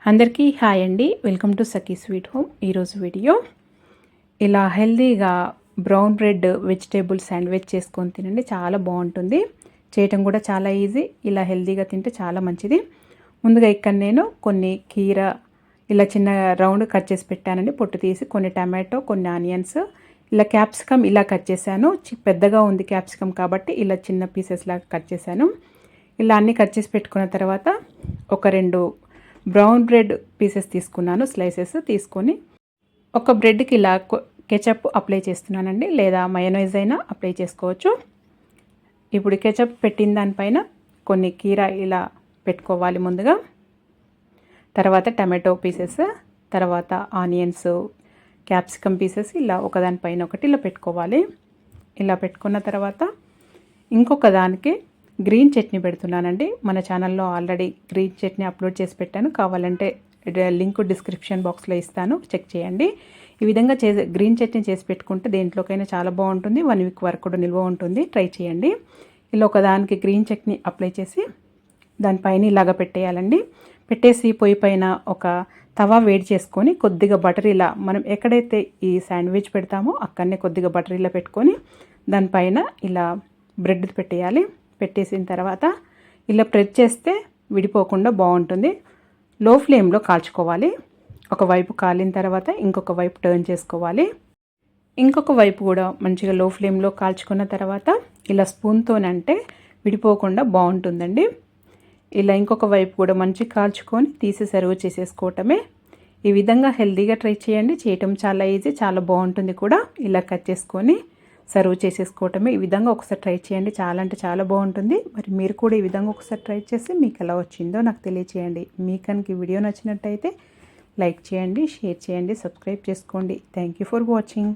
అందరికీ హాయ్ అండి. Welcome to Sakhi sweet home. ఈరోజు వీడియో ఇలా హెల్దీగా బ్రౌన్ బ్రెడ్ వెజిటేబుల్ శాండ్విచ్ చేసుకొని తినండి. చాలా బాగుంటుంది, చేయటం కూడా చాలా ఈజీ. ఇలా హెల్దీగా తింటే చాలా మంచిది. ముందుగా ఇక్కడ నేను కొన్ని కీర ఇలా చిన్న రౌండ్ కట్ చేసి పెట్టానండి, పొట్టు తీసి. కొన్ని టమాటో, కొన్ని ఆనియన్స్, ఇలా క్యాప్సికమ్ ఇలా కట్ చేశాను. పెద్దగా ఉంది క్యాప్సికమ్ కాబట్టి ఇలా చిన్న పీసెస్ లాగా కట్ చేశాను. ఇలా అన్నీ కట్ చేసి పెట్టుకున్న తర్వాత ఒక 2 బ్రౌన్ బ్రెడ్ పీసెస్ తీసుకున్నాను. స్లైసెస్ తీసుకొని ఒక బ్రెడ్కి ఇలా కెచప్ అప్లై చేస్తున్నానండి, లేదా మయోనైజ్ అయినా అప్లై చేసుకోవచ్చు. ఇప్పుడు కెచప్ పెట్టిన దానిపైన కొన్ని కీర ఇలా పెట్టుకోవాలి ముందుగా. తర్వాత టమాటో పీసెస్, తర్వాత ఆనియన్స్, క్యాప్సికమ్ పీసెస్ ఇలా ఒకదానిపైన ఒకటి ఇలా పెట్టుకోవాలి. ఇలా పెట్టుకున్న తర్వాత ఇంకొక దానికి గ్రీన్ చట్నీ పెడుతున్నానండి. మన ఛానల్లో ఆల్రెడీ గ్రీన్ చట్నీ అప్లోడ్ చేసి పెట్టాను, కావాలంటే లింక్ డిస్క్రిప్షన్ బాక్స్లో ఇస్తాను, చెక్ చేయండి. ఈ విధంగా గ్రీన్ చట్నీ చేసి పెట్టుకుంటే దేంట్లోకైనా చాలా బాగుంటుంది. 1 వీక్ వరకు కూడా నిల్వ ఉంటుంది, ట్రై చేయండి. ఇలా ఒకదానికి గ్రీన్ చట్నీ అప్లై చేసి దానిపైన ఇలాగ పెట్టేయాలండి. పెట్టేసి పొయ్యి పైన ఒక తవా వేడి చేసుకొని కొద్దిగా బటర్ ఇలా మనం ఎక్కడైతే ఈ శాండ్విచ్ పెడతామో అక్కడనే కొద్దిగా బటర్ ఇలా పెట్టుకొని దానిపైన ఇలా బ్రెడ్ పెట్టేయాలి. పెట్టేసిన తర్వాత ఇలా ప్రెస్ చేస్తే విడిపోకుండా బాగుంటుంది. లో ఫ్లేమ్లో కాల్చుకోవాలి. ఒకవైపు కాలిన తర్వాత ఇంకొక వైపు టర్న్ చేసుకోవాలి. ఇంకొక వైపు కూడా మంచిగా లో ఫ్లేమ్లో కాల్చుకున్న తర్వాత ఇలా స్పూన్తోనంటే విడిపోకుండా బాగుంటుందండి. ఇలా ఇంకొక వైపు కూడా మంచిగా కాల్చుకొని తీసి సర్వ్ చేసేసుకోవటమే. ఈ విధంగా హెల్తీగా ట్రై చేయండి, చేయటం చాలా ఈజీ, చాలా బాగుంటుంది కూడా. ఇలా కట్ చేసుకొని సర్వ్ చేసేసుకోవటమే. ఈ విధంగా ఒకసారి ట్రై చేయండి, చాలా అంటే చాలా బాగుంటుంది. మరి మీరు కూడా ఈ విధంగా ఒకసారి ట్రై చేసి మీకు ఎలా వచ్చిందో నాకు తెలియచేయండి. మీకు కనుక ఈ వీడియో నచ్చినట్టయితే లైక్ చేయండి, షేర్ చేయండి, సబ్స్క్రైబ్ చేసుకోండి. Thank you for watching.